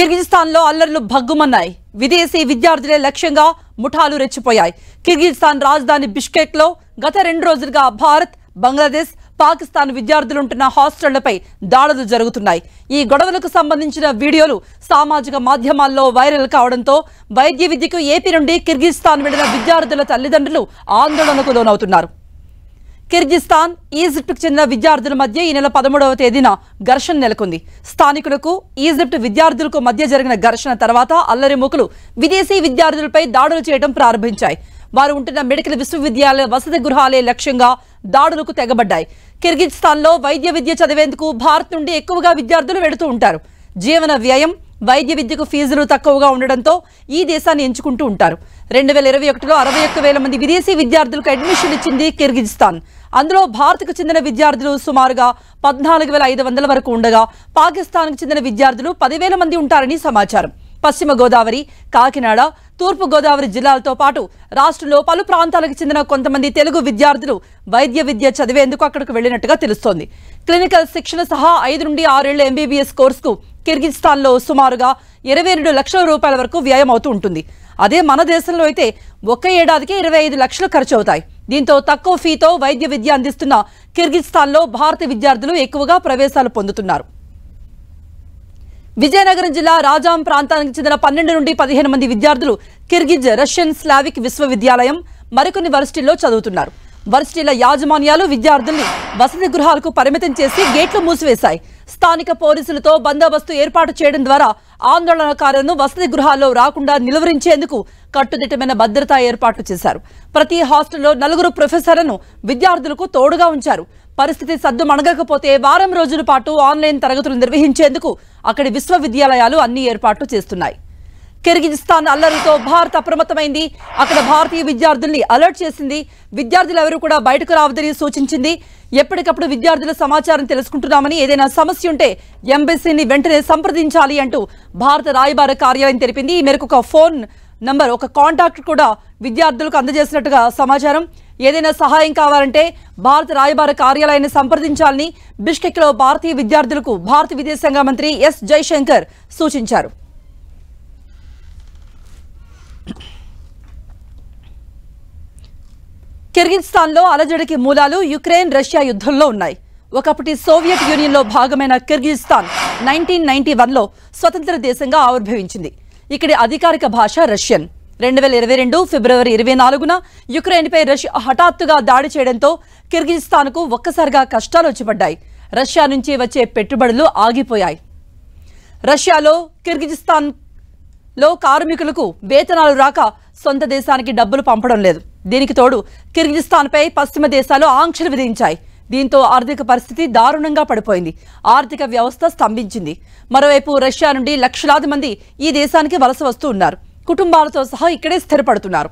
కిర్గిజిస్తాన్లో అల్లర్లు భగ్గుమన్నాయి. విదేశీ విద్యార్థులే లక్ష్యంగా ముఠాలు రెచ్చిపోయాయి. కిర్గిజిస్తాన్ రాజధాని బిష్కెక్లో గత 2 రోజులుగా భారత్, బంగ్లాదేశ్, పాకిస్తాన్ విద్యార్థులుంటున్న హాస్టళ్లపై దాడులు జరుగుతున్నాయి. ఈ గొడవలకు సంబంధించిన వీడియోలు సామాజిక మాధ్యమాల్లో వైరల్ కావడంతో వైద్య విద్యకు ఏపీ నుండి కిర్గిజిస్తాన్ వెళ్లిన విద్యార్థుల తల్లిదండ్రులు ఆందోళనకు లోనవుతున్నారు. కిర్గిజిస్తాన్, ఈజిప్ట్కు చెందిన విద్యార్థుల మధ్య ఈ నెల 13వ తేదీన ఘర్షణ నెలకొంది. స్థానికులకు, ఈజిప్ట్ విద్యార్థులకు మధ్య జరిగిన ఘర్షణ తర్వాత అల్లరి మూకలు విదేశీ విద్యార్థులపై దాడులు చేయడం ప్రారంభించాయి. వారు ఉంటున్న మెడికల్ విశ్వవిద్యాలయ వసతి గృహాలే లక్ష్యంగా దాడులకు తెగబడ్డాయి. కిర్గిజిస్తాన్లో వైద్య విద్య చదివేందుకు భారత్ నుండి ఎక్కువగా విద్యార్థులు వెళుతూ ఉంటారు. జీవన వ్యయం, వైద్య విద్యకు ఫీజులు తక్కువగా ఉండడంతో ఈ దేశాన్ని ఎంచుకుంటూ ఉంటారు. 2021లో 61,000 మంది విదేశీ విద్యార్థులకు అడ్మిషన్ ఇచ్చింది కిర్గిజిస్తాన్. అందులో భారత్కు చెందిన విద్యార్థులు సుమారుగా 14,500 వరకు ఉండగా, పాకిస్తాన్కు చెందిన విద్యార్థులు 10,000 మంది ఉంటారని సమాచారం. పశ్చిమ గోదావరి, కాకినాడ, తూర్పు గోదావరి జిల్లాలతో పాటు రాష్ట్రంలో పలు ప్రాంతాలకు చెందిన కొంతమంది తెలుగు విద్యార్థులు వైద్య విద్య చదివేందుకు అక్కడికి వెళ్లినట్టుగా తెలుస్తోంది. క్లినికల్ శిక్షణ సహా 5 నుండి 6 ఏళ్ల ఎంబీబీఎస్ కోర్సుకు కిర్గిజిస్తాన్లో సుమారుగా 22 లక్షల రూపాయల వరకు వ్యయం అవుతూ ఉంటుంది. అదే మన దేశంలో అయితే ఒక్క ఏడాదికి 25 లక్షలు ఖర్చు అవుతాయి. దీంతో తక్కువ ఫీతో వైద్య విద్య అందిస్తున్న కిర్గిజిస్తాన్లో భారత విద్యార్థులు ఎక్కువగా ప్రవేశాలు పొందుతున్నారు. విజయనగరం జిల్లా రాజాం ప్రాంతానికి చెందిన 12 నుండి 15 మంది విద్యార్థులు కిర్గిజ్ రష్యన్ స్లావిక్ విశ్వవిద్యాలయం, మరికొన్ని వర్సిటీల్లో చదువుతున్నారు. వర్సిటీల యాజమాన్యాలు విద్యార్థుల్ని వసతి గృహాలకు పరిమితం చేసి గేట్లు మూసివేశాయి. స్థానిక పోలీసులతో బందోబస్తు ఏర్పాటు చేయడం ద్వారా ఆందోళనకారులను వసతి గృహాల్లో రాకుండా నిలువరించేందుకు కట్టుదిట్టమైన భద్రతా ఏర్పాట్లు చేశారు. ప్రతి హాస్టల్లో 4 ప్రొఫెసర్లను విద్యార్థులకు తోడుగా ఉంచారు. పరిస్థితి సద్దుమణగకపోతే వారం రోజుల పాటు ఆన్లైన్ తరగతులు నిర్వహించేందుకు అక్కడి విశ్వవిద్యాలయాలు అన్ని ఏర్పాట్లు చేస్తున్నాయి. కిర్గిజిస్తాన్ అల్లర్లతో భారత్ అప్రమత్తమైంది. అక్కడ భారతీయ విద్యార్థుల్ని అలర్ట్ చేసింది. విద్యార్థులు ఎవరు కూడా బయటకు రావద్దని సూచించింది. ఎప్పటికప్పుడు విద్యార్థుల సమాచారం తెలుసుకుంటున్నామని, ఏదైనా సమస్య ఉంటే ఎంబసీని వెంటనే సంప్రదించాలి అంటూ భారత రాయబార కార్యాలయం తెలిపింది. ఈ మేరకు ఒక ఫోన్ నంబర్, ఒక కాంటాక్ట్ కూడా విద్యార్థులకు అందజేసినట్టుగా సమాచారం. ఏదైనా సహాయం కావాలంటే భారత రాయబార కార్యాలయాన్ని సంప్రదించాలని బిష్కెక్లో భారతీయ విద్యార్థులకు భారత విదేశాంగ మంత్రి ఎస్ జైశంకర్ సూచించారు. కిర్గిజిస్తాన్లో అలజడికి మూలాలు యుక్రెయిన్, రష్యా యుద్ధంలో ఉన్నాయి. ఒకప్పటి సోవియట్ యూనియన్లో భాగమైన కిర్గిజిస్తాన్ 1991లో స్వతంత్ర దేశంగా ఆవిర్భవించింది. ఇక్కడి అధికారిక భాష రష్యన్. 2022 ఫిబ్రవరి 24న యుక్రెయిన్పై రష్యా హఠాత్తుగా దాడి చేయడంతో కిర్గిజిస్తాన్కు ఒక్కసారిగా కష్టాలు వచ్చిపడ్డాయి. రష్యా నుంచి వచ్చే పెట్టుబడులు ఆగిపోయాయి. రష్యాలో కిర్గిజిస్తాన్లో కార్మికులకు వేతనాలు రాక సొంత దేశానికి డబ్బులు పంపడం లేదు. దీనికి తోడు కిర్గిజిస్తాన్పై పశ్చిమ దేశాలు ఆంక్షలు విధించాయి. దీంతో ఆర్థిక పరిస్థితి దారుణంగా పడిపోయింది. ఆర్థిక వ్యవస్థ స్తంభించింది. మరోవైపు రష్యా నుండి లక్షలాది మంది ఈ దేశానికి వలస వస్తూ ఉన్నారు. కుటుంబాలతో సహా ఇక్కడే స్థిరపడుతున్నారు.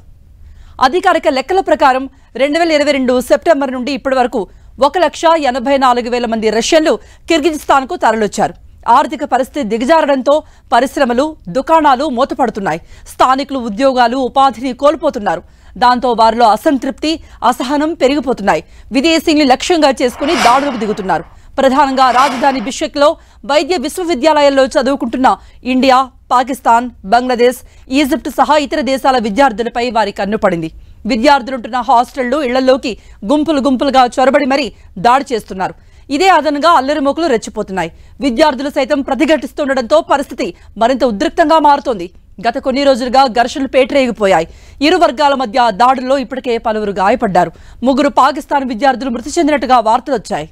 అధికారిక లెక్కల ప్రకారం 2022 సెప్టెంబర్ నుండి ఇప్పటి వరకు 1,84,000 మంది రష్యన్లు కిర్గిజిస్తాన్కు తరలొచ్చారు. ఆర్థిక పరిస్థితి దిగజారడంతో పరిశ్రమలు, దుకాణాలు మూతపడుతున్నాయి. స్థానికులు ఉద్యోగాలు, ఉపాధిని కోల్పోతున్నారు. దాంతో వారిలో అసంతృప్తి, అసహనం పెరిగిపోతున్నాయి. విదేశీయుల్ని లక్ష్యంగా చేసుకుని దాడులకు దిగుతున్నారు. ప్రధానంగా రాజధాని బిష్కెక్లో వైద్య విశ్వవిద్యాలయాల్లో చదువుకుంటున్న ఇండియా, పాకిస్తాన్, బంగ్లాదేశ్, ఈజిప్ట్ సహా ఇతర దేశాల విద్యార్థులపై వారి కన్ను పడింది. విద్యార్థులుంటున్న హాస్టళ్లు, ఇళ్లలోకి గుంపులుగా చొరబడి మరీ దాడి చేస్తున్నారు. ఇదే అదనంగా అల్లరిమోకులు రెచ్చిపోతున్నాయి. విద్యార్థులు సైతం ప్రతిఘటిస్తుండటంతో పరిస్థితి మరింత ఉద్రిక్తంగా మారుతోంది. గత కొన్ని రోజులుగా ఘర్షణలు పేటరేగిపోయాయి. ఇరు వర్గాల మధ్య దాడుల్లో ఇప్పటికే పలువురు గాయపడ్డారు. 3 పాకిస్తాన్ విద్యార్థులు మృతి చెందినట్టుగా వార్తలొచ్చాయి.